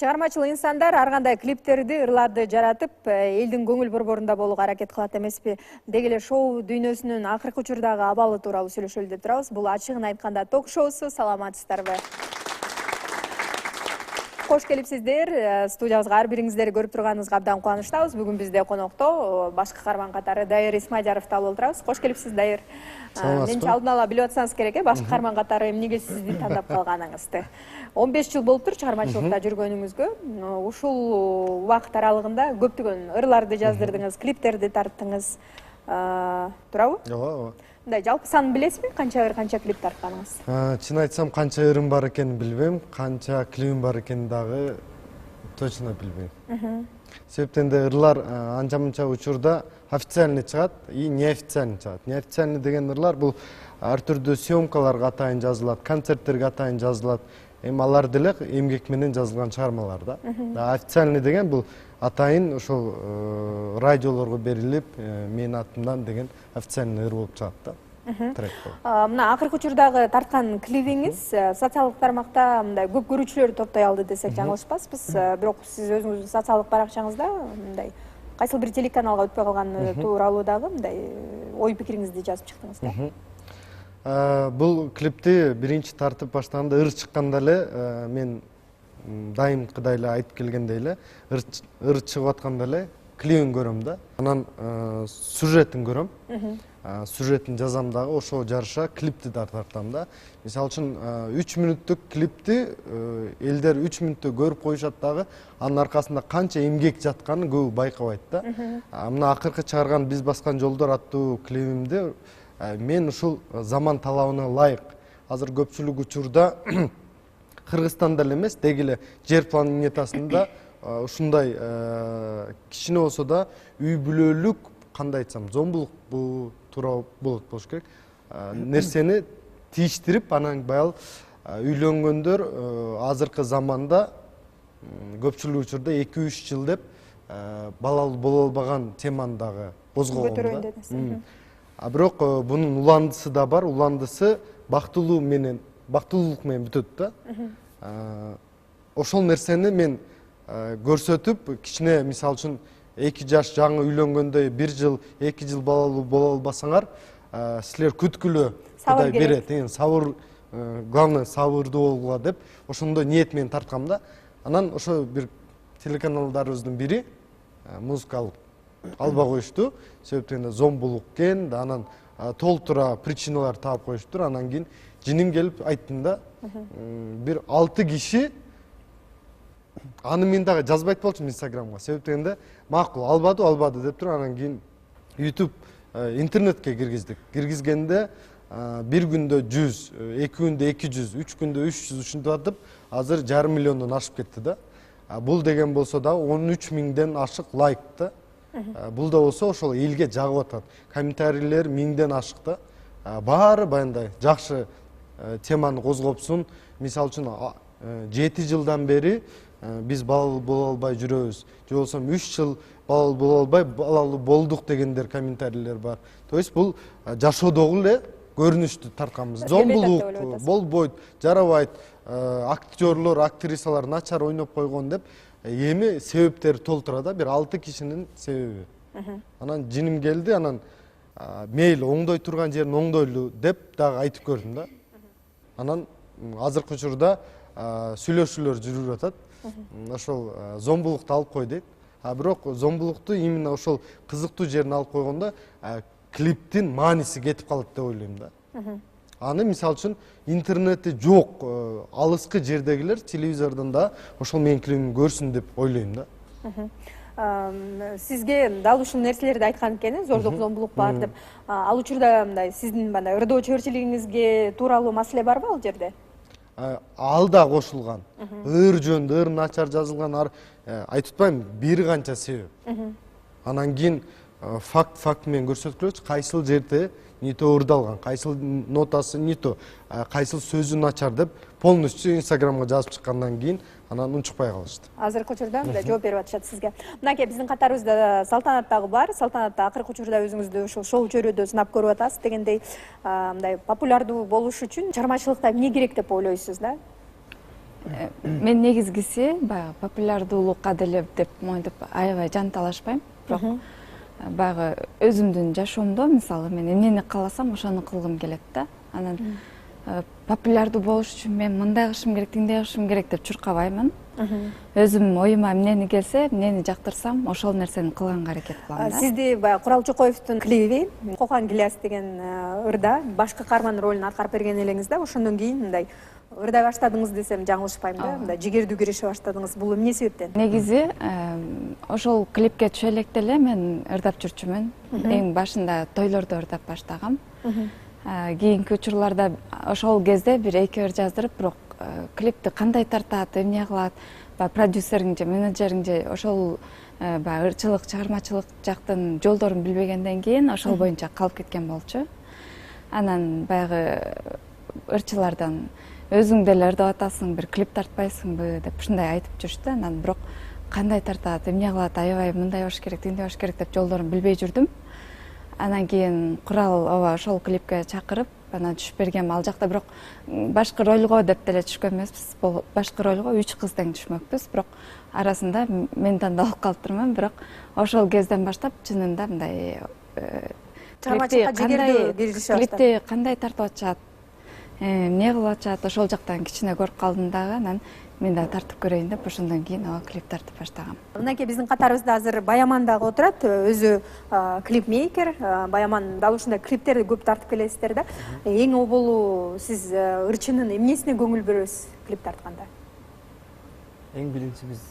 Чыгармачыл инсандар ар кандай клиптерди, ырларды жаратып, элдин көңүл борборунда болууга аракет кылат эмеспи? Деги эле шоу дүйнөсүнүн акыркы учурдагы абалы тууралуу сүйлөшөлү деп турабыз. Бул ачыгын айтканда ток-шоусу. Саламатсыздарбы? Кош келипсиздер. Студиябызга ар бириңиздерди көрүп турганыңызга абдан кубанычтабыз. Бүгүн бизде конокто баш каарман катары Дайыр Исмадияровду алып отурабыз. Кош келипсиз, Дайыр. Менимче алдын ала билип атсаңыз керек, баш каарман катары эмнеге сизди тандап калганыңызды. 15 жыл болуптур чыгармачылыкта жүргөнүңүзгө. Ушул убакыт аралыгында көптөгөн ырларды жаздырдыңыз, клиптерди тарттыңыз. Туурабы? Ооба. Мындай жалпы санын билесизби? Канча ыр, канча клип тартканыңыз? Чын айтсам, канча ырым бар экенин билбейм, канча клипим бар экенин дагы точно билбейм. Себептен де ырлар анча-мынча учурда официальный чыгат и неофициальный чыгат. Неофициальный деген ырлар бул ар түрдүү съемкаларга атайын жазылат, концерттерге атайын жазылат. Алар деле эмгек менен жазылган чыгармалар да. Официальный деген бул атайын ошол радиолорго берилип, менин атымдан деген официальный ыр болуп чыгат да. Мына акыркы учурдагы тарткан клибиңиз социалдык тармакта мындай көп көрүүчүлөр топтой алды десек жаңылышпаспыз. Бирок сиз өзүңүздүн социалдык баракчаңызда мындай кайсыл бир телеканалга өтпөй калган тууралуу дагы мындай ой пикириңизди жазып чыктыңыз да. Бул клипти биринчи тартып баштаганда ыр чыкканда эле мен дайымкыдай эле айтып келгендей эле ыр чыгып атканда эле клибин көрөм да. Анан сюжетин көрөм. Сюжетин жазам дагы, ошого жараша клипти да тартам да. Мисалы үчүн 3 мүнөттүк клипти элдер 3 мүнөттө көрүп коюшат дагы, анын аркасында канча эмгек жатканын көбү байкабайт да. Мына акыркы чыгарган Биз баскан жолдор аттуу клибимде мен ушул заман талабына ылайык. Азыр көпчүлүк учурда Кыргызстанда эле эмес, деги эле жер планетасында ушундай кичине болсо да үй бүлөлүк, кандай айтсам, зомбулук бул туура болуш керек. Нерсени тийиштирип, анан баягы үйлөнгөндөр азыркы заманда көпчүлүк учурда 2-3 жыл деп балалуу боло албаган теманы дагы козгогон да. Бирок бунун уландысы да бар. Уландысы бактылуулук менен бүтөт да. Ошол нерсени мен көрсөтүп, кичине мисалы үчүн 2 жаш жаңы үйлөнгөндө 1 жыл, 2 жыл балалуу боло албасаңар, силер күткүлө Кудай берет. Сабыр, главное сабырдуу болгула деп, ошондой ниет менен тарткам да. Анан ошо бир телеканалдарыбыздын бири музыкалык алба коюшту. Себептен зомбулук экен, анан толтура причиналар таап коюштур. Анан кийин жиним келип айттым да. Бир 6 киши аны мен дагы жазбайт болчумун Инстаграмга. Себептен макул албады деп туруп, анан кийин YouTube интернетке киргиздик. Киргизгенде бир күндө 100, 2 күндө 200, 3 күндө 300 ушинтип атып, азыр 500 миллиондон ашып кетти да. Бул деген болсо да 13 миңден ашык лайк да. Бул да болсо ошол элге жагып атат. Комментарийлер 1000ден ашык да. Баары баяндай жакшы теманы козгопсун. Мисалы үчүн 7 жылдан бери биз балалуу боло албай жүрөбүз. Же болсо 3 жыл балалуу боло албай балалуу болдук дегендер комментарийлер бар. То есть бул жашоодогу эле көрүнүштү тартканбыз. Зомбулук болбойт, жарабайт, актерлор, актрисалар начар ойноп койгон деп эми себептер толтура да, бир 6 кишинин себеби. Анан жиним келди, анан мейли оңдой турган жерин оңдойлу деп дагы айтып көрдүм да. Анан азыркы учурда сүйлөшүүлөр жүрүп атат. Ошол зомбулукту алып кой дейт. Бирок зомбулукту именно ошол кызыктуу жерин алып койгондо клиптин мааниси кетип калат деп ойлойм да. Аны мисалы үчүн интернетте жок, алыскы жердегилер телевизордон да ошол менин клибимди көрсүн деп ойлойм да. Сизге дал ушул нерселерди айткан экен, зордук, зомбулук бар деп. Ал учурда мындай сиздин мындай ырдоо чөбөрчүлүгүңүзгө тууралуу маселе барбы ал жерде? Ал да кошулган. Ыр жөнүндө ыр начар жазылган, айтып атпайм, бир канча себеп. Анан кийин факт менен көрсөткүлөчү, кайсыл жерде не то ырдалган, кайсыл нотасы не то, кайсыл сөзү начар деп полностью Инстаграмга жазып чыккандан кийин анан унчукпай калышты. Азыркы учурда мындай жооп берип атышат сизге. Мынакей биздин катарыбызда Салтанат дагы бар. Салтанат акыркы учурда өзүңүздү ушул шоу чөйрөдө сынап көрүп атасыз дегендей, мындай популярдуу болуш үчүн чыгармачылыкта эмне керек деп ойлойсуз да? мен негизгиси баягы популярдуулукка деле деп моинтип аябай жан талашпайм, бирок баягы өзүмдүн жашоомдо мисалы мен эмнени кааласам ошону кылгым келет да. Анан популярдуу болуш үчүн мен мындай кылышым керек, тиндей кылышым керек деп чуркабаймын. Өзүм оюма эмнени келсе, эмнени жактырсам, ошол нерсени кылганга аракет кылам да. Сизди баягы Курал Чокоевдун клиби Кокан Гиляс деген ырда башкы каарман ролун аткарып берген элеңиз да. Ошондон кийин мындай ырдай баштадыңыз десем жаңылышпайм да. Мындай жигердүү киреше баштадыңыз. Бул эмне себептен? Негизи ошол клипке түшө электе эле мен ырдап жүрчүмүн. Эң башында тойлордо ырдап баштагам. Кийинки учурларда ошол кезде бир эки ыр жаздырып, бирок клипти кандай тартат, эмне кылат, продюсериң же менеджериң же ошол ырчылык, чыгармачылык жактын жолдорун билбегенден кийин ошол боюнча калып кеткен болчу. Анан баягы ырчылардан өзүң деле ырдап атасың, бир клип тартпайсыңбы деп ушундай айтып жүрүштү. Анан бирок кандай тартат, эмне кылат, аябай мындай болуш керек, тиндей болуш керек деп жолдорун билбей жүрдүм. Анан кийин Курал ооба ошол клипке чакырып, анан түшүп бергем. Ал жакта бирок башкы ролго деп деле түшкөн эмеспиз. Бул башкы ролго 3 кыз тең түшмөкпүз, бирок арасында мен тандалып калыптырмын. Бирок ошол кезден баштап чынында мындай чыгармачылыкка жигердүү киришип клипти кандай тартып атышат, эмне кылып атышат, ошол жактан кичине көрүп калдым дагы. Анан мен да тартып көрөйүн деп ошондон кийин клип тартып баштагам. Мынакей биздин катарыбызда азыр Баяман дагы отурат, өзү клипмейкер. Баяман дал ушундай клиптерди көп тартып келесиздер да. Эң оболу сиз ырчынын эмнесине көңүл бөлөсүз клип тартканда? Эң биринчи биз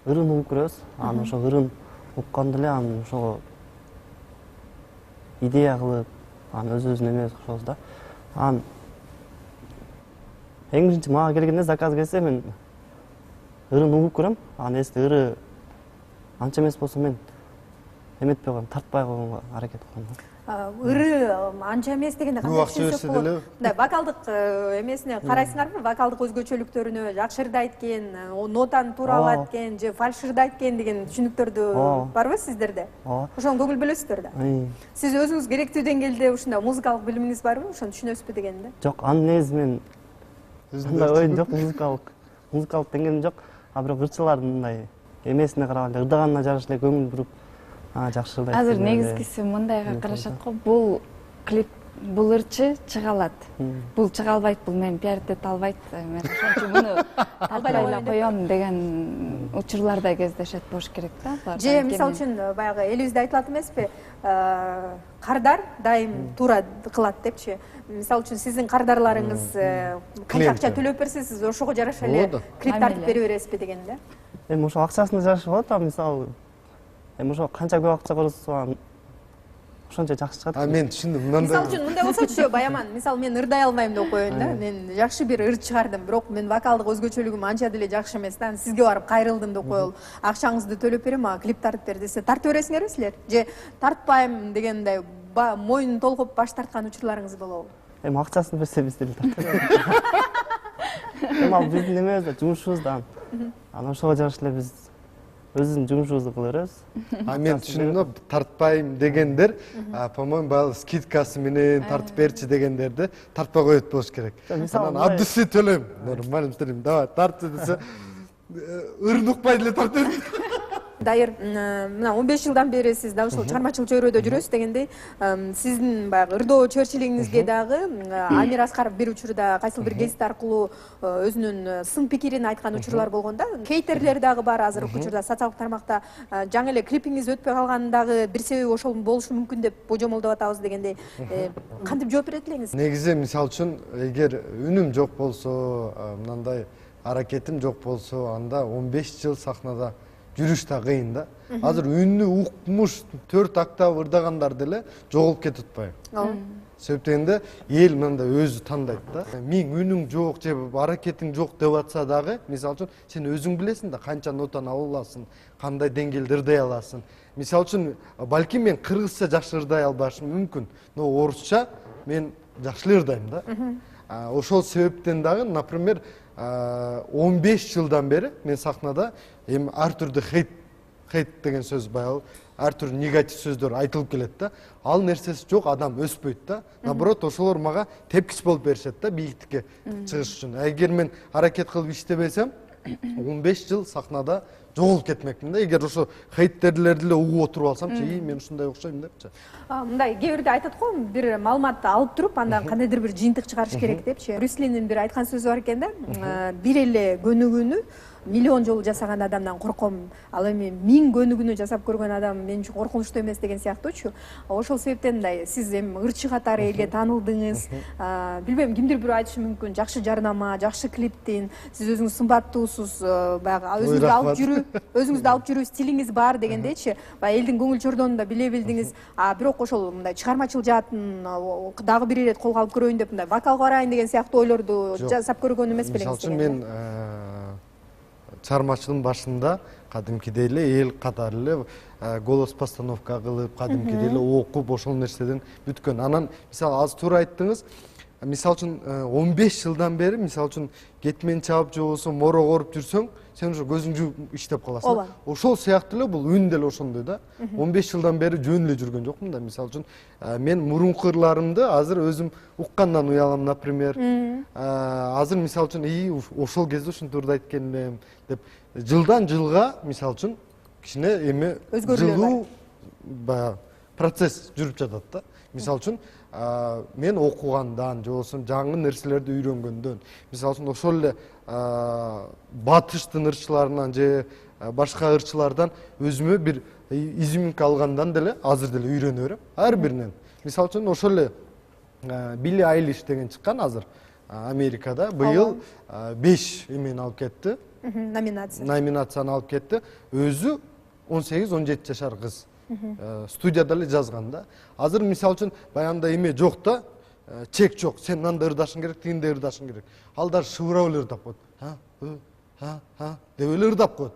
ырын угуп көрөбүз. Анан ошол ырын укканда эле анан ошого идея кылып, анан өзүбүздүн эмебиз кошобуз да. Анан эң биринчи мага келгенде заказ келсе мен ырын угуп көрөм. Анан эсте ыры анча эмес болсо мен эметпей коем, тартпай койгонго аракет кылам да. Ыры анча эмес дегенде кандай түшүнсөк болот? Мындай вокалдык эмесине карайсыңарбы? Вокалдык өзгөчөлүктөрүнө жакшы ырдайт экен, нотаны туура алат экен же фальш ырдайт экен деген түшүнүктөрдү барбы сиздерде? Ошону көңүл бөлөсүздөр да. Сиз өзүңүз керектүү деңгээлде ушундай музыкалык билимиңиз барбы? Ошону түшүнөсүзбү дегенде? Жок, анын негизи мен андай оюм жок, музыкалык деңгээлим жок. А бирок ырчылардын мындай эмесине карап эле ырдаганына жараша эле көңүл буруп, жакшы ырдайт. Азыр негизгиси мындайга карашат го. Бул клип, бул ырчы чыга алат. Бул чыга албайт, бул мени пиардете албайт. Мен ошон үчүн муну тартпай эле коем деген учурларда кездешет болуш керек да. Же мисалы үчүн баягы элибизде айтылат эмеспи? Кардар дайым туура кылат депчи. Мисалы үчүн сиздин кардарларыңыз канча акча төлөп берсе, сиз ошого жараша эле клип тартып бере бересизби деген да? Эми ошо акчасына жараша болот, а мисалы эми ошо канча көп акча көрсөтсө ошончо жакшы чыгат. Мен түшүндүм. Мисалы үчүн мындай болсочу, Баяман, мисалы мен ырдай албайм деп коеюн да. Мен жакшы бир ыр чыгардым, бирок мен вокалдык өзгөчөлүгүм анча деле жакшы эмес да. Сизге барып кайрылдым деп коелу. Акчаңызды төлөп берем, а клип тартып бер десе, тартып бересиңерби силер? Же тартпайм дегендей моюнун толкуп баш тарткан учурларыңыз болобу? Эми акчасын берсе биз деле тартып беребиз. Эми ал биздин эмебиз да, жумушубуз да. Анан ошого жараша эле биз өзүнүн жумушубузду кыла беребиз. Мен түшүндүм, тартпайм дегендер, по-моему, баягы скидкасы менен тартып берчи дегендерди тартпай коет болуш керек. Анан аддысы төлөйм. Нормально иштейм. Давай, тартчы десе, ырын укпай деле тартып берет. Дайыр, мына 15 жылдан бери сиз да ушул чыгармачылык чөйрөдө жүрөсүз дегендей, сиздин баягы ырдоо чөйрөчүлүгүңүзгө дагы Амир Аскаров бир учурда кайсыл бир гезит аркылуу өзүнүн сын пикирин айткан учурлар болгон да. Хейтерлер дагы бар азыркы учурда социалдык тармакта. Жаңы эле клипиңиз өтпөй калганын дагы бир себеби ошол болушу мүмкүн деп божомолдоп атабыз дегендей. Кантип жооп берет элеңиз? Негизи мисалы үчүн, эгер үнүм жок болсо, мындай аракетим жок болсо, анда 15 жыл сахнада жүрүш да кыйын да. Азыр үннү укмуш 4 октав ырдагандар деле жоголуп кетип атпайбы? Себептен эл мындай өзү тандайт да. Мен үнүң жок же аракетиң жок деп атса дагы, мисалы үчүн сен өзүң билесиң да канча нотаны ала аласың, кандай деңгээлде ырдай аласың. Мисалы үчүн, балким мен кыргызча жакшы ырдай албашым мүмкүн, но орусча мен жакшы эле ырдайм да. Ошол себептен дагы, например, 15 жылдан бери мен сахнада эми ар түрдүү хейт деген сөз баягы ар түрдүү негатив сөздөр айтылып келет да. Ал нерсеси жок, адам өспөйт да. Наоборот, ошолор мага тепкич болуп беришет да бийиктикке чыгыш үчүн. Эгер мен аракет кылып иштебесем, 15 жыл сахнада жоголуп кетмекмин да. Эгер ошо хейтердерди эле угуп отуруп алсамчы, мен ушундай окшойм депчи. Мындай кээ бирде айтат го, бир маалыматты алып туруп, андан кандайдыр бир жыйынтык чыгарыш керек депчи. Брюслинин бир айткан сөзү бар экен да. Бир эле көнүгүүнү миллион жолу жасаган адамдан корком, ал эми 1000 көнүгүүнү жасап көргөн адам мен үчүн коркунучтуу эмес деген сыяктуучу. Ошол себептен мындай сиз эми ырчы катары элге таанылдыңыз. Билбейм, кимдир бирөө айтышы мүмкүн, жакшы жарнама, жакшы клиптин, сиз өзүңүз сымбаттуусуз, баягы өзүңүздү алып жүрүү стилиңиз бар дегендейчи. Баягы элдин көңүл чордонун да биле билдиңиз. Бирок ошол мындай чыгармачыл жаатын дагы бир ирет колго алып көрөйүн деп мындай вокалга барайын деген сыяктуу ойлорду жасап көргөн эмес белеңиз деген. Мен чыгармачылыктын башында кадимкидей эле эл катары эле голос постановка кылып, кадимкидей эле окуп, ошол нерседен бүткөн. Анан мисалы азыр туура айттыңыз. Мисалы үчүн 15 жылдан бери мисалы үчүн кетмен чабып же болбосо морок оруп жүрсөң, сен уже көзүң жууп иштеп каласың. Ошол сыяктуу эле бул үн деле ошондой да. 15 жылдан бери жөн эле жүргөн жокмун да. Мисалы үчүн мен мурунку ырларымды азыр өзүм уккандан уялам, например. Азыр мисалы үчүн ошол кезде ушинтип ырдайт экенмин деп жылдан жылга мисалы үчүн кичине эми жылуу баягы процесс жүрүп жатат да. Мисалы үчүн мен окугандан же болбосо жаңы нерселерди үйрөнгөндөн, мисалы үчүн ошол эле батыштын ырчыларынан же башка ырчылардан өзүмө бир изюминка алгандан деле азыр деле үйрөнө берем ар биринен. Мисалы үчүн ошол эле Билли Айлиш деген чыккан азыр Америкада быйыл 5 эмени алып кетти. Номинацияны алып кетти. Өзү 18-17 жашар кыз. Студияда эле жазган да. Азыр мисалы үчүн баягында эме жок да, чек жок. Сен мындай ырдашың керек, тигиндей ырдашың керек. Ал дагы шыбырап эле ырдап коет. Деп эле ырдап коет.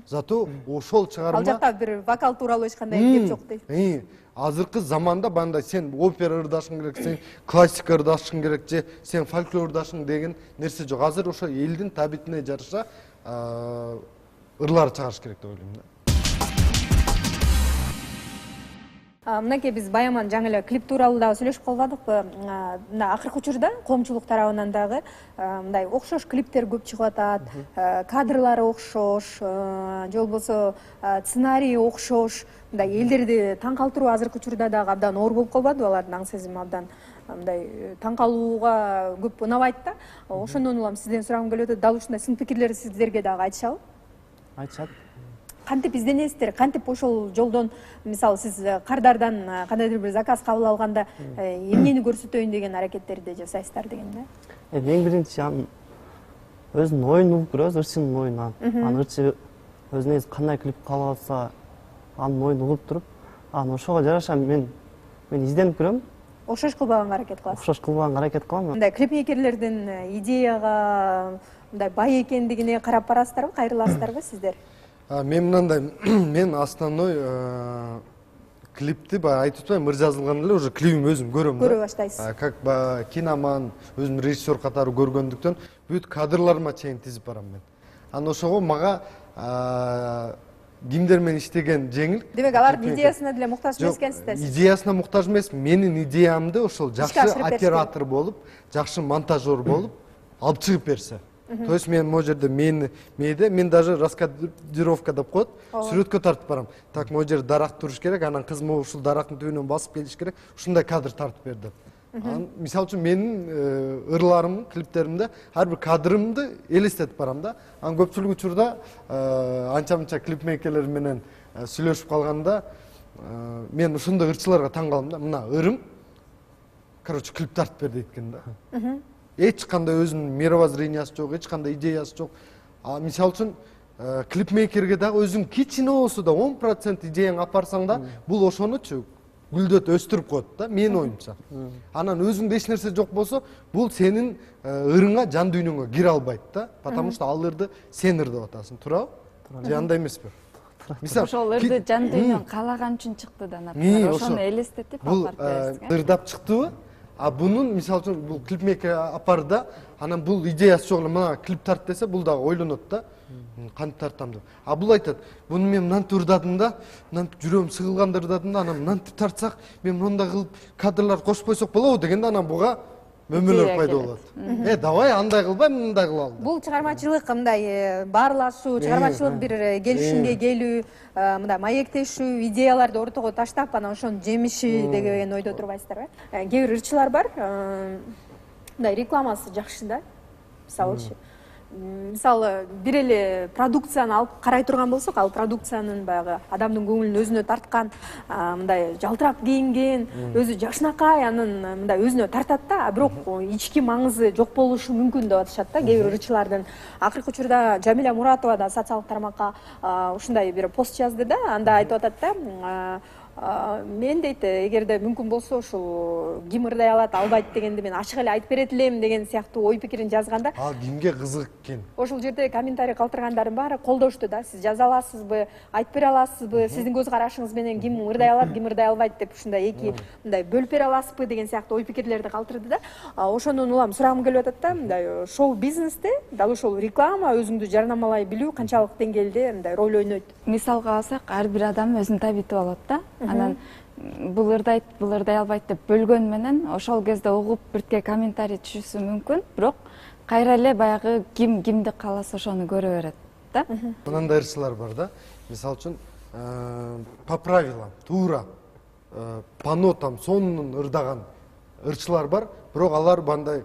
Зато ошол чыгарма. Ал жакта бир вокал тууралуу эч кандай кеп жок дейт. Азыркы заманда бандай сен опера ырдашың керек, сен классика ырдашың керек же сен фольклор ырдашың деген нерсе жок. Азыр ошо элдин табитине жараша ырлар чыгарыш керек деп ойлойм да. Мынакей биз Баяман жаңы эле клип тууралуу дагы сүйлөшүп калбадыкпы? Мына акыркы учурда коомчулук тарабынан дагы мындай окшош клиптер көп чыгып атат, кадрлары окшош, же болбосо сценарийи окшош, мындай элдерди таң калтыруу азыркы учурда дагы абдан оор болуп калбадыбы? Алардын аң сезими абдан мындай таң калууга көп унабайт да. Ошондон улам сизден сурагым келип атат, дал ушундай сын пикирлерди сиздерге дагы айтышабы? Айтышат. Кантип изденесиздер, кантип ошол жолдон, мисалы сиз кардардан кандайдыр бир заказ кабыл алганда эмнени көрсөтөйүн деген аракеттерди жасайсыздар деген да? Эң биринчи өзүнүн оюн угуп көрөбүз, ырчынын оюнан. Анан ырчы өзүнө кандай клип кабыл алса, анын оюн угуп туруп, анан ошого жараша мен изденип көрөм. Окшош кылбаганга аракет кыласыз? Окшош кылбаганга аракет кылам. Мындай клипмейкерлердин идеяга мындай бай экендигине карап барасыздарбы, кайрыласыздарбы сиздер? Мен мынандай, мен основной клипти айтып атпайм, ыр жазылганда эле уже клипим өзүм көрөм да. Көрө баштайсыз. Как киноман, өзүм режиссер катары көргөндүктөн бүт кадрларыма чейин тизип барам мен. Анан ошого мага кимдер менен иштеген жеңил. Демек алардын идеясына деле муктаж эмес экенсиздер. Идеясына муктаж эмес, менин идеямды ошол жакшы оператор болуп, жакшы монтажер болуп алып чыгып берсе. То есть мен могу жерде мен даже раскадровка деп коет, сүрөткө тартып барам. Так, могу жерде дарак туруш керек, анан кыз ушул дарактын түбүнөн басып келиш керек, ушундай кадр тартып бер деп. Мисалы үчүн менин ырларым, клиптеримде ар бир кадрымды элестетип барам да. Анан көпчүлүк учурда анча-мынча клипмейкерлер менен сүйлөшүп калганда мен ушундай ырчыларга таң калам да. Мына ырым, короче, клип тартып бер дейт экен да. Эч кандай өзүнүн мировоззрениясы жок, эч кандай идеясы жок. Мисалы үчүн клипмейкерге дагы өзүң кичине болсо да 10% идеяң алып барсаң да, бул ошонучу гүлдөт өстүрүп коет да, менин оюмча. Анан өзүңдө эч нерсе жок болсо, бул сенин ырыңа, жан дүйнөңө кире албайт да, потому что ал ырды сен ырдап атасың, туурабы? Же андай эмеспи? Мисалы, ошол ырды жан дүйнөң каалаган үчүн чыкты да, например, ошону элестетип алып бересиң. Бул ырдап чыктыбы? Бунун мисалы үчүн бул клипмейкер апарды да, анан бул идеясы жок эле, мына клип тарт десе, бул дагы ойлонот да. кантип тартам деп. А бул айтат, буну мен мынантип ырдадым да, мынантип жүрөм сыгылганда ырдадым да, анан мынантип тартсак, мен мындай кылып кадрлар кошпойсок болобу дегенде анан буга мөмөлөр пайда болот. Давай андай кылбай, мындай кылалы. Бул чыгармачылык мындай баарлашуу, чыгармачылык бир келишимге келүү, мындай маектешүү, идеяларды ортого таштап, анан ошонун жемиши деген ойдо турбайсыздарбы? Кээ бир ырчылар бар, мындай рекламасы жакшы да. Мисалы, бир эле продукцияны алып карай турган болсок, ал продукциянын баягы адамдын көңүлүн өзүнө тарткан, мындай жалтырап кийинген, өзү жакшынакай, анын мындай өзүнө тартат да, бирок ички маңызы жок болушу мүмкүн деп атышат да кээ бир ырчылардын. Акыркы учурда Жамиля Муратова да социалдык тармакка ушундай бир пост жазды да, анда айтып атат да, мен дейт, эгерде мүмкүн болсо ушул ким ырдай алат, албайт дегенди мен ачык эле айтып берет элем деген сыяктуу ой пикирин жазганда, Ал кимге кызык экен? Ошол жерде комментарий калтыргандардын баары колдошту да. Сиз жаза аласызбы, айтып бере аласызбы, сиздин көз карашыңыз менен ким ырдай алат, ким ырдай албайт деп ушундай эки мындай бөлүп бере аласызбы деген сыяктуу ой пикирлерди калтырды да. Ошонун улам сурагым келип атат да, мындай шоу бизнесте дал ушул реклама, өзүңдү жарнамалай билүү канчалык деңгээлде мындай роль ойнойт? Мисалга алсак, ар бир адам өзүн табити болот да. Анан бул ырдайт, бул ырдай албайт деп бөлгөн менен ошол кезде угуп биртке комментарий түшүшү мүмкүн, бирок кайра эле баягы ким кимди кааласа ошону көрө берет да. Мынандай ырчылар бар да. Мисалы үчүн, по правилам, туура, по нотам, сонун ырдаган ырчылар бар, бирок алар бандай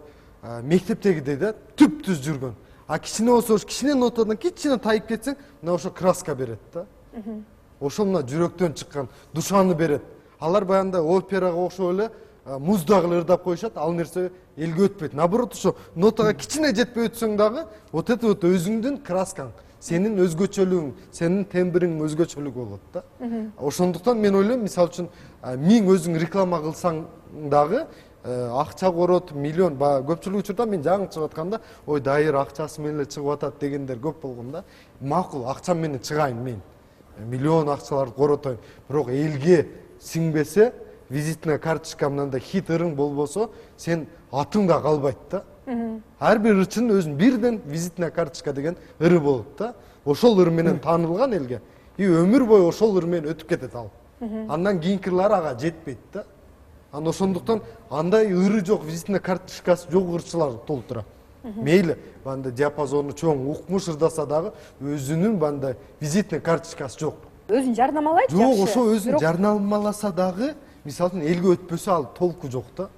мектептегидей да түп-түз жүргөн. А кичине болсо, кичине нотадан кичине тайып кетсең, мына ошо краска берет да. Ошол мына жүрөктөн чыккан душаны берет. Алар баягындай операга окшоп эле муздагы ырдап коюшат, ал нерсе элге өтпөйт. Наоборот, ошо нотага кичине жетпей өтсөң дагы, вот это вот өзүңдүн краскаң, сенин өзгөчөлүгүң, сенин тембриң өзгөчөлүгү болот да. Ошондуктан мен ойлойм, мисалы үчүн, 1000 өзүң реклама кылсаң дагы акча корот, миллион, көпчүлүк учурда мен жаңы чыгып атканда, ой, дайыр акчасы менен эле чыгып атат дегендер көп болгон да. Макул, акчам менен чыгайын мен. Миллион акчаларды коротойм, бирок элге сиңбесе, визитная карточка мындай хит ырың болбосо, сен атың да калбайт да. Ар бир ырчынын өзүнүн бирден визитная карточка деген ыры болот да. Ошол ыр менен таанылган элге, и өмүр бою ошол ыр менен өтүп кетет ал. Андан кийинки ырлары ага жетпейт да. Анан ошондуктан андай ыры жок, визитная карточкасы жок ырчылар толтура. Мейли, бандай диапазону чоң, укмуш ырдаса дагы өзүнүн бандай визитная карточкасы жок. Өзүн жарнамалайт жакшы. Жок, ошо өзүн жарнамаласа дагы, мисалы үчүн элге өтпөсө ал толку жок да.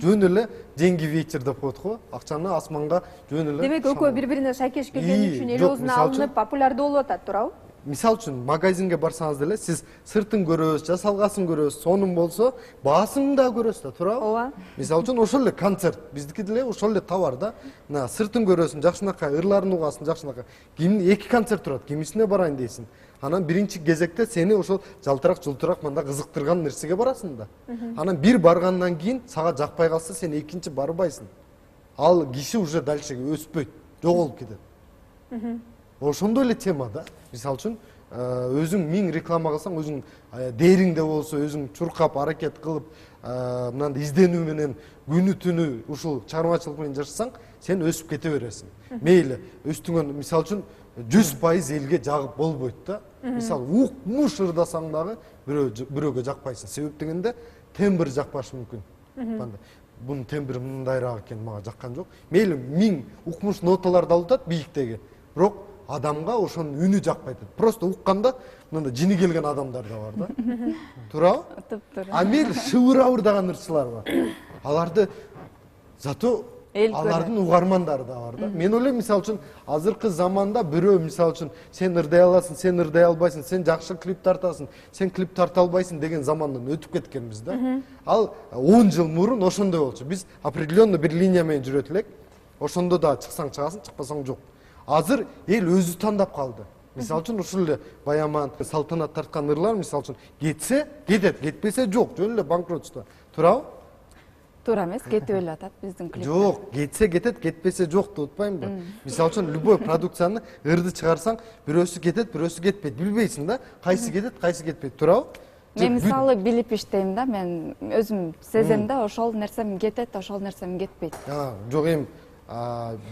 Жөн эле деньги вечер деп коет го, акчаны асманга жөн эле. Демек экөө бири-бирине шайкеш келгени үчүн эл өзүнө алынып популярдуу болуп атат, туурабы? Мисалы үчүн, магазинге барсаңыз деле, сиз сыртын көрөсүз, жасалгасын көрөсүз, сонун болсо, баасын да көрөсүз да, туурабы? Ооба. Мисалы үчүн, ошол эле концерт, биздики деле ошол эле товар да. Мына сыртын көрөсүң, жакшынакай, ырларын угасың, жакшынакай. Эки концерт турат, кимисине барайын дейсиң. Анан биринчи кезекте сени ошол жалтырак, жылтырак мында кызыктырган нерсеге барасың да. Анан бир баргандан кийин сага жакпай калса, сен экинчи барбайсың. Ал киши уже дальше өспөйт, жоголуп кетет. Ошондой эле тема да. Мисалы үчүн, өзүң 1000 реклама кылсаң, өзүң дээриңде болсо, өзүң чуркап, аракет кылып, мындай изденүү менен күнү түнү ушул чыгармачылык менен жашасаң, сен өсүп кете бересиң. Мейли, өстүңөн мисалы үчүн 100% элге жагып болбойт да. Мисалы, укмуш ырдасаң дагы бирөөгө жакпайсың. Себеп дегенде тембр жакпашы мүмкүн. Бунун тембри мындайраак экен, мага жаккан жок. Мейли 1000 укмуш ноталарды алып атат бийиктеги. Бирок адамга ошонун үнү жакпайт. Просто укканда мындай жини келген адамдар да бар да. Туурабы? Туптуура. А мейли шыбыра ырдаган ырчылар бар. Аларды зато алардын угармандары да бар да. Мен ойлойм, мисалы үчүн, азыркы заманда бирөө мисалы үчүн сен ырдай аласың, сен ырдай албайсың, сен жакшы клип тартасың, сен клип тарта албайсың деген замандан өтүп кеткенбиз да. Ал 10 жыл мурун ошондой болчу. Биз определенный бир линия менен жүрөт элек. Ошондо да чыксаң чыгасың, чыкпасаң жок. Азыр эл өзү тандап калды. Мисалы үчүн, ушул эле Баяман, Салтанат тарткан ырлар мисалы үчүн кетсе, кетет, кетпесе жок, жөн эле банкротство. Туурабы? Туура эмес, кетип эле атат биздин клип. Жок, кетсе кетет, кетпесе жок деп атпаймынбы? Мисалы үчүн, любой продукцияны ырды чыгарсаң, бирөөсү кетет, бирөөсү кетпейт, билбейсиң да, кайсы кетет, кайсы кетпейт, туурабы? Мен мисалы билип иштейм да, мен өзүм сезем да, ошол нерсем кетет, ошол нерсем кетпейт. Жок, эми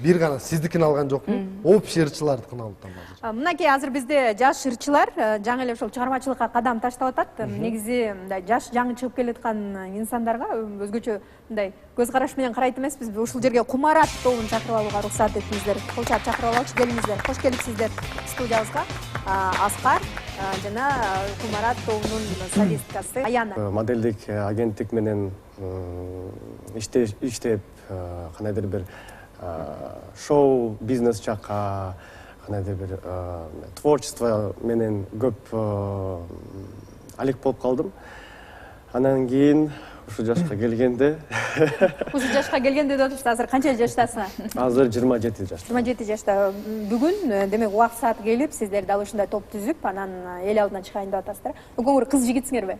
бир гана сиздикин алган жокмун, общий ырчылардыкын алып атам азыр. Мынакей азыр бизде жаш ырчылар жаңы эле ошол чыгармачылыкка кадам таштап атат. Негизи мындай жаш жаңы чыгып келаткан инсандарга өзгөчө мындай көз караш менен карайт эмеспиз. Ушул жерге Кумарат тобун чакырып алууга уруксат этиңиздер. Кулчап чакырып алалы, келиңиздер. Кош келипсиздер студиябызга. Аскар жана Кумарат тобунун солисткасы Аяна. Моделдик агенттик менен иштеп кандайдыр бир шоу бизнес жакка, кандайдыр бир творчество менен көп алек болуп калдым. Анан кийин ушул жашка келгенде Ушул жашка келгенде деп атышты. Азыр канча жаштасың? азыр 27 жашта. 27 жашта. Бүгүн демек убакыт саат келип, сиздер дал ушундай топ түзүп, анан эл алдына чыгайын деп атасыздар. Бүгүн кыз жигитсиңерби?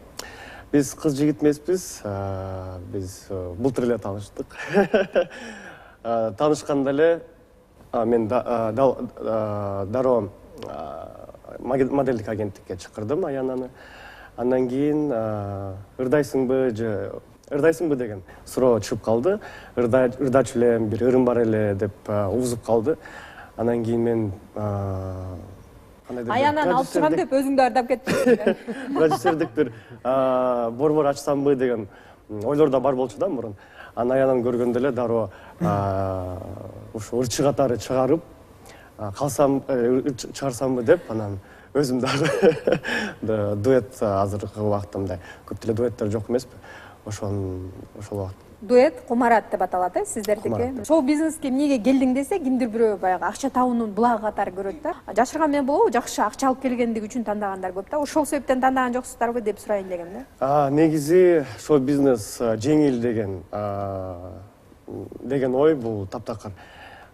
Биз кыз жигит эмеспиз. Биз былтыр эле тааныштык. Таанышканда эле мен дароо моделдик агенттикке чакырдым Аянаны. Андан кийин ырдайсыңбы деген суроо чыгып калды. Ырдачу элем, бир ырым бар эле деп угузуп калды. Андан кийин мен Аянаны алып чыгам деп өзүңдү ырдап кеттиңер. Режиссердик бир борбор ачсамбы деген ойлор да бар болчу да мурун. Анан Аянаны көргөндө эле дароо ушу ырчы катары чыгарып, калсам чыгарсамбы деп, анан өзүм дагы дуэт азыркы убакытта мындай көп деле дуэттер жок эмеспи. Ошол убакыт. Дуэт Кумарат деп аталат, сиздердики. Шоу бизнеске эмнеге келдиң десе, кимдир бирөө баягы акча табуунун булагы катары көрөт да. Жашырган менен болобу, жакшы акча алып келгендиги үчүн тандагандар көп да. Ошол себептен тандаган жоксуздарбы деп сурайын дегем да. Негизи шоу бизнес жеңил деген ой бул таптакыр.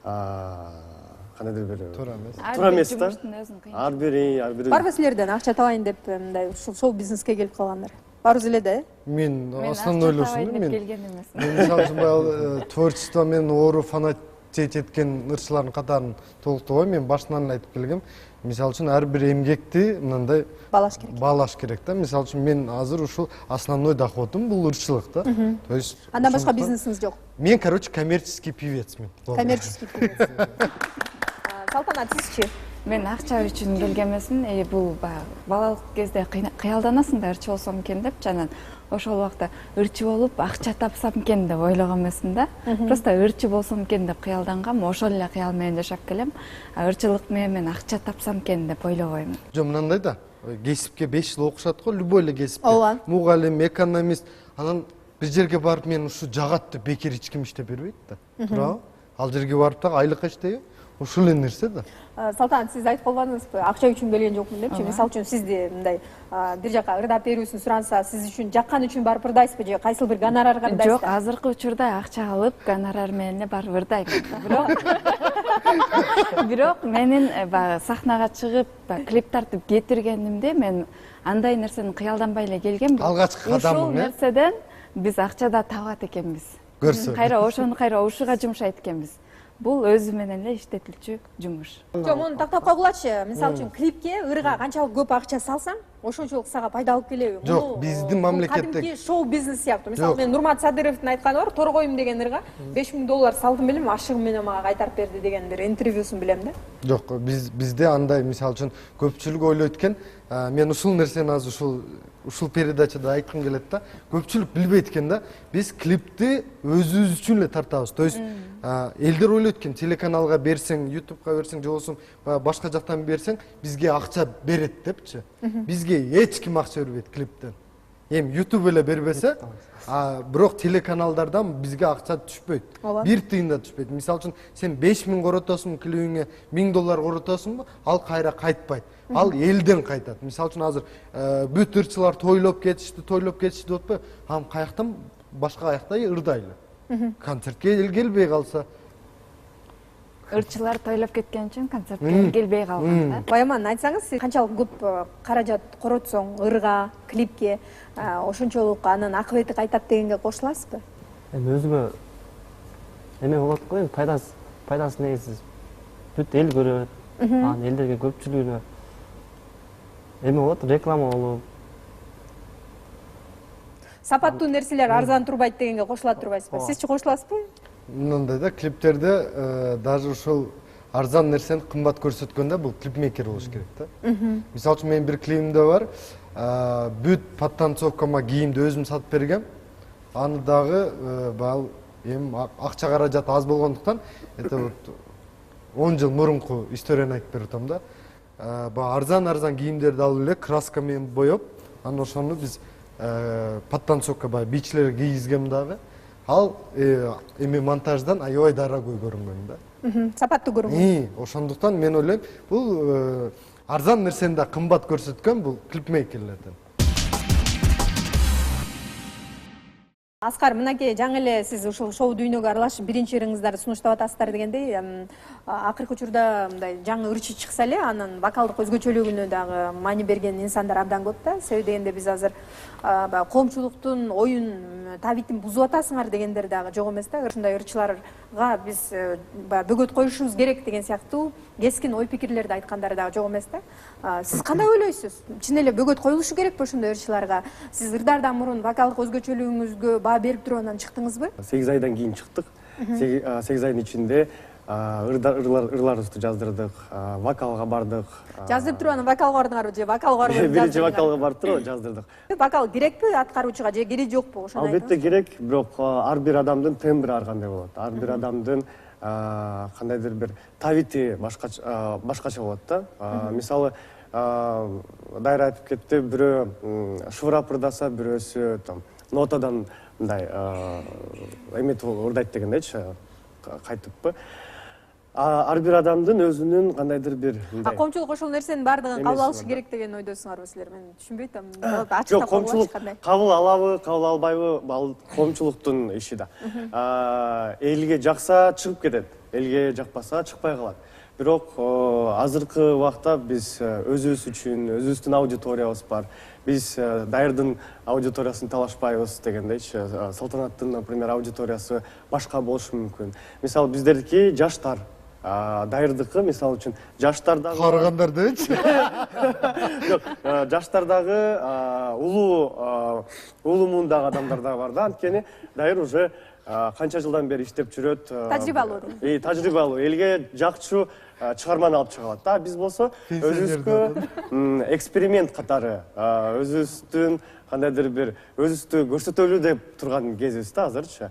Кандайдыр бир туура эмес да. Ар бири Барбы силерден акча табайын деп мындай ушул шоу бизнеске келип калгандар? Барыбыз эле да? Мен основной элесин мен келген эмес. Мен мисалы үчүн баягы творчество менен оору фанатеть эткен ырчылардын катарын толуктабайм. Мен башынан эле айтып келгем. Мисалы үчүн ар бир эмгекти мындай баалаш керек да. Мисалы үчүн мен азыр ушул основной доходум бул ырчылык да. То есть андан башка бизнесиңиз жок? Мен, короче, коммерческий певецмин. Коммерческий певец. Салтанат, сизчи? Мен акча үчүн келген эмесмин. Бул балалык кезде кыялданасың да ырчы болсом экен деп, жанан ошол убакта ырчы болуп акча тапсам экен деп ойлогон эмесмин да. Просто ырчы болсом экен деп кыялдангам. Ошол эле кыял менен жашап келем. Ырчылык менен мен акча тапсам экен деп ойлобойм. Жок, мындай да. Кесипке 5 жыл окушат го, любой эле кесипке. Ооба. Мугалим, экономист. Анан бир жерге барып мен ушу жагат деп бекер эч ким иштеп бербейт да. Туурабы? Ал жерге барып так айлыкка иштейби? Ушул эле нерсе да. Салтанат, сиз айтып калбадыңызбы? Акча үчүн келген жокмун депчи. Мисалы үчүн сизди мындай бир жака ырдап берүүсүн суранса, сиз үчүн жаккан үчүн барып ырдайсызбы же кайсыл бир гонорарга ырдайсызбы? Жок, азыркы учурда акча алып, гонорар менен эле барып ырдайм. Бирок менин сахнага чыгып, клип тартып кетиргенимде мен андай нерсени кыялданбай эле келгем. Алгачкы кадамым, ушул нерседен биз акча да табат экенбиз. Көрсө. Кайра ошону кайра ушуга жумшайт экенбиз. Бул өзү менен эле иштетилчү жумуш. Жок, муну тактап койгулачы. Мисалы үчүн клипке, ырга канчалык көп акча салсаң, ошончолук сага пайда алып келеби? Жок, биздин мамлекетте кадимки шоу бизнес сыяктуу. Мисалы мен Нурмат Садыровдун айтканы бар, Торгоюм деген ырга $5000 салдым билем, ашыгым менен мага кайтарып берди деген бир интервьюсун билем да. Жок, бизде андай мисалы үчүн көпчүлүк ойлойт экен. Мен ушул нерсени азыр ушул передачада айткым келет да. Көпчүлүк билбейт экен да. Биз клипти өзүбүз үчүн эле тартабыз. То есть элдер ойлойт экен, телеканалга берсең, YouTubeга берсең, же болбосо башка жактан берсең, бизге акча берет депчи. Бизге эч ким акча бербейт клиптен. Эми YouTube эле бербесе, бирок телеканалдардан бизге акча түшпөйт. Бир тыйын да түшпөйт. Мисалы үчүн сен 5000 коротосуң, клибиңе $1000 коротосуңбу, ал кайра кайтпайт. Ал элден кайтат. Мисалы үчүн азыр бүт ырчылар тойлоп кетишти деп атпайбы? Ам каяктан башка каякта ырдайлы. Концертке эл келбей калса, Ырчылар тойлоп кеткен үчүн концертке келбей калган да. Баяман, айтсаңыз, сиз канчалык көп каражат коротсоң ырга, клипке, ошончолук анын акыбети кайтат дегенге кошуласызбы? Эми өзүмө эме болот го, эми пайдасы негизсиз. Бүт эл көрөт, анан элдерге көпчүлүгүнө эме болот, реклама болуп. сапаттуу нерселер арзан турбайт дегенге кошула турбайсызбы? Сизчи кошуласызбы? Мындай да, клиптерде даже ушул арзан нерсени кымбат көрсөткөндө бул клипмейкер болуш керек да. Мисалы үчүн менин бир клипимде бар, бүт подтанцовкама кийимди өзүм сатып бергем. Аны дагы бал эми акча каражаты аз болгондуктан, это вот 10 жыл мурунку историяны айтып берип атам да. Арзан кийимдерди алып эле краска менен боеп, анан ошону биз подтанцовка баягы бичлерге кийгизгем дагы. Ал эми монтаждан аябай дорогой көрүнгөн да. Сапаттуу көрүнгөн. Ошондуктан мен ойлойм, бул арзан нерсени да кымбат көрсөткөн бул клипмейкерлерден. Аскар, мынакей жаңы эле сиз ушул шоу дүйнөгө аралашып биринчи ырыңыздарды сунуштап атасыздар дегендей, акыркы учурда мындай жаңы ырчы чыкса эле анын вокалдык өзгөчөлүгүнө дагы маани берген инсандар абдан көп да. Себеби дегенде биз азыр коомчулуктун оюн табитин бузуп атасыңар дегендер дагы жок эмес да. Ушундай ырчыларга биз бөгөт коюшубуз керек деген сыяктуу кескин ой пикирлерди айткандары дагы жок эмес да. Сиз кандай ойлойсуз? Чын эле бөгөт коюлушу керекпи ошондой ырчыларга? Сиз ырдардан мурун вокалдык өзгөчөлүгүңүзгө берип туруп анан чыктыңызбы? 8 айдан кийин чыктык. 8 айдын ичинде ырларыбызды жаздырдык, вокалга бардык. Жаздырып туруп анан вокалга бардыңарбы же вокалга барып Биринчи вокалга барып туруп жаздырдык. Вокал керекпи аткаруучуга же кереги жокпу? Ошону айтыңыз. Албетте керек, бирок ар бир адамдын тембри ар кандай болот. Ар бир адамдын кандайдыр бир табити башкача болот да. Мисалы, Дайыр айтып кетти, бирөө шурап ырдаса, бирөөсү нотадан мындай эметип ырдайт дегендейчи, кайтыппы. Ар бир адамдын өзүнүн кандайдыр бир мындай. Коомчулук ошол нерсенин баардыгын кабыл алышы керек деген ойдосуңарбы силер? Мен түшүнбөй атам. Жок, коомчулук кабыл алабы, кабыл албайбы, ал коомчулуктун иши да. Элге жакса чыгып кетет, элге жакпаса чыкпай калат. Бирок азыркы убакта биз өзүбүз үчүн, өзүбүздүн аудиториябыз бар. Биз Дайырдын аудиториясын талашпайбыз дегендейчи. Салтанаттын, например, аудиториясы башка болушу мүмкүн. Мисалы, биздердики жаштар, Дайырдыкы, мисалы үчүн, жаштардагы Карагандар дечи. Жок, жаштардагы улуу муундагы адамдар да бар да. Анткени Дайыр уже канча жылдан бери иштеп жүрөт. Тажрыйбалуу. Тажрыйбалуу. Элге жакчу чыгарманы алып чыга алат да. Биз болсо өзүбүзгө эксперимент катары, өзүбүздүн кандайдыр бир өзүбүздү көрсөтөлү деп турган кезибиз да азырчы.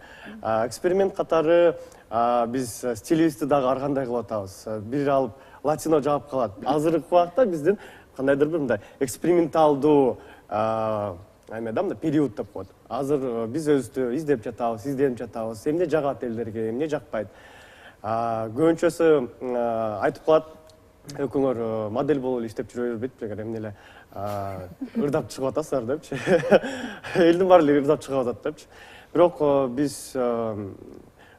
Эксперимент катары биз стилибизди дагы ар кандай кылып атабыз. Бир алып латино жаап калат. Азыркы убакта биздин кандайдыр бир мындай эксперименталдуу мындай период деп коет. Азыр биз өзүбүздү издеп жатабыз, эмне жагат элдерге, эмне жакпайт. Көбүнчөсү айтып калат, экөөңөр модель болуп эле иштеп жүрө бербейт беле, эмне эле ырдап чыгып атасыздар депчи. Элдин баары эле ырдап чыгып атат депчи. Бирок биз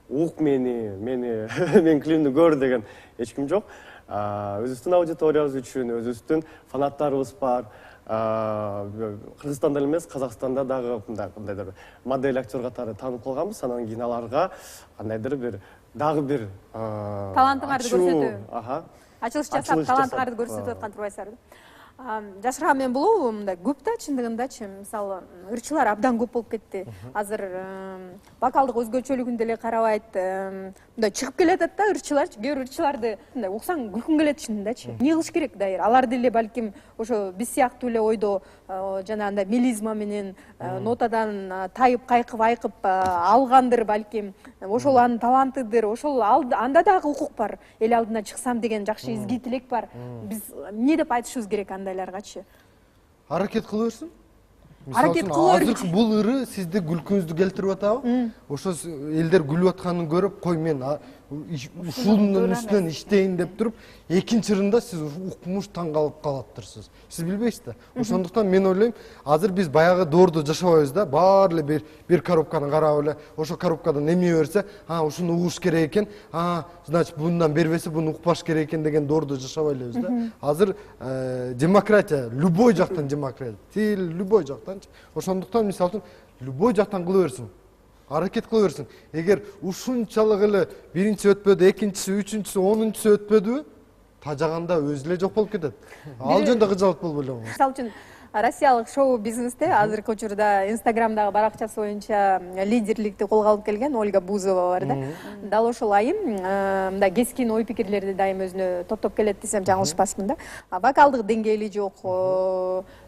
ук менин клипимди көр деген эч ким жок. Өзүбүздүн аудиториябыз үчүн, өзүбүздүн фанаттарыбыз бар. Кыргызстанда эле эмес, Казакстанда дагы кандайдыр модель актер катары таанып калганбыз. Анан кийин аларга кандайдыр бир дагы бир талантыңарды көрсөтүү. Ачылыш жасап, талантыңарды көрсөтүп аткан турбайсыздарбы? Жашырган менен булуу мындай көп да, чындыгындачы. Мисалы, ырчылар абдан көп болуп кетти. Азыр вокалдык өзгөчөлүгүн деле карабайт. Мындай чыгып келатат да ырчыларчы. Кээ бир ырчыларды мындай уксаң күлкүң келет чынындачы. Эмне кылыш керек Дайыр? Алар деле балким ошо биз сыяктуу эле ойдо жанагындай мелизма менен нотадан тайып кайкып айкып алгандыр балким. Ошол анын талантыдыр. Ошол анда дагы укук бар. Эл алдына чыксам деген жакшы изги тилек бар. Биз эмне деп айтышыбыз керек андайларгачы? Аракет кыла берсин. Аракет кыла берчи. Азыркы бул ыры сизди күлкүңүздү келтирип атабы? Ошо элдер күлүп атканын көрүп, кой мен ушунун үстүнөн иштейин деп туруп, экинчи ырында сиз укмуш таң калып калаптырсыз. Сиз билбейсиз да. Ошондуктан мен ойлойм, азыр биз баягы доорду жашабайбыз да, баары эле бир коробканы карап эле, ошо коробкадан эме берсе, ушуну угуш керек экен, значит, мындан бербесе буну укпаш керек экен деген доорду жашабай элебиз да. Азыр демократия, любой жактан демократия, тил любой жактанчы. Ошондуктан мисалы үчүн любой жактан кыла берсин. Аракет кыла берсин. Эгер ушунчалык эле биринчи өтпөдү, экинчиси, үчүнчүсү, 10-су өтпөдүбү, тажаганда өзү эле жок болуп кетет. Ал жөнүндө кыжалат болбой эле. Мисалы үчүн россиялык шоу бизнесте азыркы учурда инстаграмдагы баракчасы боюнча лидерликти колго алып келген Ольга Бузова бар да. Дал ошол айым мындай кескин ой пикирлерди дайым өзүнө топтоп келет десем жаңылышпаспын да. Вокалдык деңгээли жок,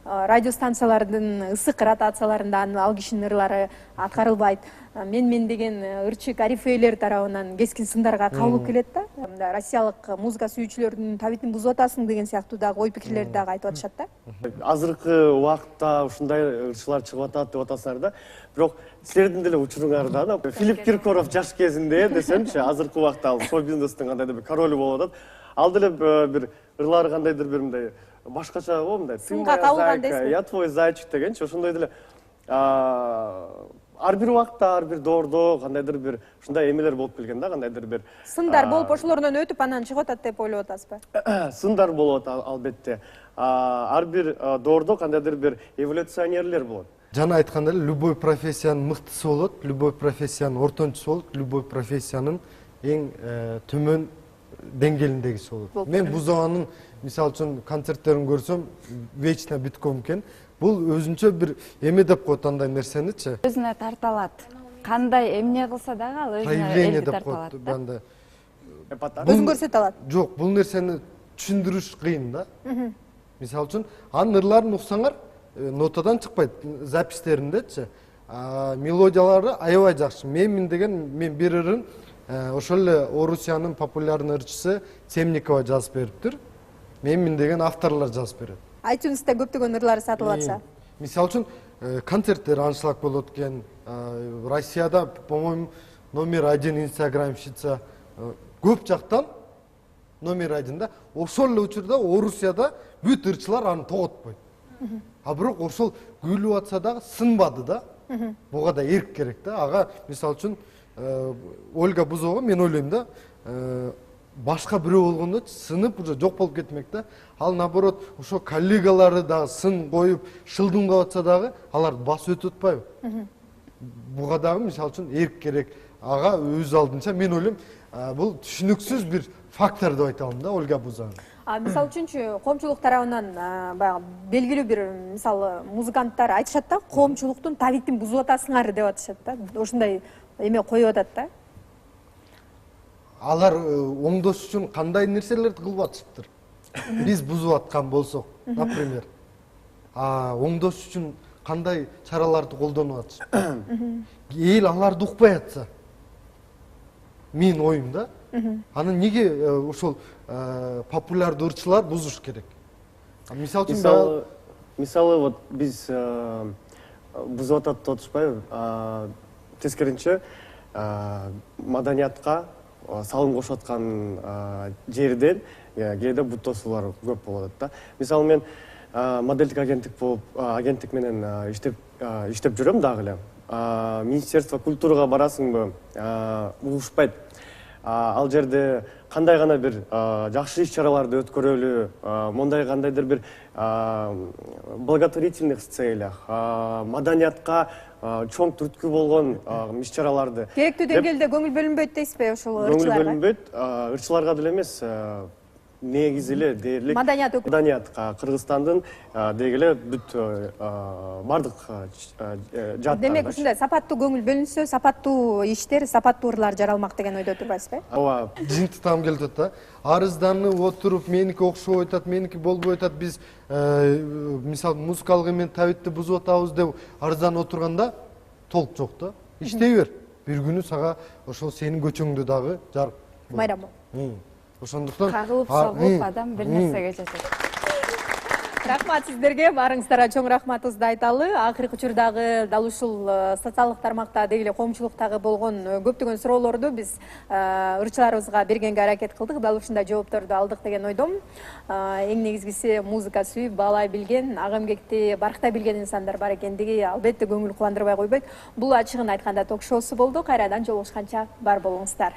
радио станциялардын ысык ротацияларында ал кишинин ырлары аткарылбайт. Мен деген ырчы корифейлер тарабынан кескин сындарга кабылып келет да. Россиялык музыка сүйүүчүлөрдүн табитин бузуп атасың деген сыяктуу дагы ой пикирлерди дагы айтып атышат да. Азыркы убакытта ушундай ырчылар чыгып атат деп атасыңар да. Бирок силердин деле учуруңарда да Филипп Киркоров жаш кезинде десемчи, азыркы убакта ал шоу бизнестин кандайдыр бир королу болуп атат. Ал деле бир ырлары кандайдыр бир мындай башкача го мындай. Сынга кабылган дейсиңби? Я твой зайчик дегенчи, ошондой деле ар бир убакта, ар бир доордо кандайдыр бир ушундай эмелер болуп келген да, кандайдыр бир Сындар болуп ошолордон өтүп анан чыгып атат деп ойлоп атасызбы? Сындар болот албетте. Ар бир доордо кандайдыр бир эволюционерлер болот. Жана айткандай эле, любой профессиянын мыктысы болот, любой профессиянын ортончусу болот, любой профессиянын эң төмөн деңгээлиндегиси болот. Мен Бузованын мисалы үчүн концерттерин көрсөм, вечно бүткөм экен. Бул өзүнчө бир эме деп коет андай нерсеничи. Өзүнө тарта алат. Кандай эмне кылса дагы ал өзүнө Проявление элди деп тарта алат коет. да. Банда Өзүн көрсөтө алат. жок, бул нерсени түшүндүрүш кыйын да. Мисалы үчүн, анын ырларын уксаңар, нотадан чыкпайт, запистериндечи. Мелодиялары аябай жакшы. Мен бир ырын ошол эле Орусиянын популярный ырчысы Темникова жазып бериптир. Мен деген авторлор жазып берет. iTunes'те көптөгөн ырлары сатылып атса. Мисалы үчүн, концерттер аншлаг болот экен. Россияда, по-моему, номер 1 инстаграмщица көп жактан номер 1 да. Ошол эле учурда Орусияда бүт ырчылар аны тоготпойт. А бирок ошол күйлүп атса дагы сынбады да. Буга да эрк керек да. Ага, мисалы үчүн, Ольга Бузова, мен ойлойм да, башка бирөө болгондо сынып уже жок болуп кетмек да. Ал наоборот, ошо коллегалары дагы сын коюп, шылдыңдап атса дагы, аларды басып өтүп атпайбы? Буга дагы мисалы үчүн эрк керек. Ага өз алдынча мен ойлойм, бул түшүнүксүз бир фактор деп айта алам да Ольга Бузова. Мисалы үчүнчү, коомчулук тарабынан баягы белгилүү бир мисалы музыканттар айтышат да, коомчулуктун табитин бузуп атасыңар деп атышат да. Ошондой эме коюп атат да. Алар оңдош үчүн кандай нерселерди кылып атышыптыр? Биз бузуп аткан болсок, например, оңдош үчүн кандай чараларды колдонуп атышыптыр? Эл аларды укпай атса, мен оюм да, анан неге ошол популярдуу ырчылар бузуш керек? Мисалы үчүн, Мисалы вот биз бузуп атат деп атышпайбы? Тескеринче маданиятка салым кошуп аткан жерден кээде буттосуулар көп болуп атат да. Мисалы мен модельдик агенттик менен иштеп жүрөм дагы эле. Министерство культурага барасыңбы, угушпайт. Ал жерде кандай гана бир жакшы иш-чараларды өткөрөлү, мондай кандайдыр бир благотворительных целях, маданиятка чоң түрткү болгон иш-чараларды Керектүү деңгээлде көңүл бөлүнбөйт дейсизби ошол ырчыларга? Көңүл бөлүнбөйт, ырчыларга деле эмес, негизи эле дээрлик маданиятка Кыргызстандын деги эле бүт бардык жааттарда. Демек ушундай сапаттуу көңүл бөлүнсө, сапаттуу иштер, сапаттуу ырлар жаралмак деген ойдо турбайсызбы? Ооба, жинти там келип атат да. Арызданып отуруп, меники окшоп атат, меники болбой атат, биз мисалы музыкалык эмен табитти бузуп атабыз деп арызданып отурганда толк жок да. Иштей бер. Бир күнү сага ошол сенин көчөңдө дагы жарык Майрам болот. Ошондуктан Кагылып согуп адам бир нерсеге жетет. Рахмат сиздерге, баарыңыздарга чоң рахматыбызды айталы. Акыркы учурдагы дал ушул социалдык тармакта деги эле коомчулуктагы болгон көптөгөн суроолорду биз ырчыларыбызга бергенге аракет кылдык. Дал ушундай жоопторду алдык деген ойдомун. Эң негизгиси музыка сүйүп, баалай билген, ага эмгекти баркытай билген инсандар бар экендиги албетте көңүл кубандырбай койбойт. Бул ачыгын айтканда ток-шоусу болду. Кайрадан жолугушканча бар болуңуздар.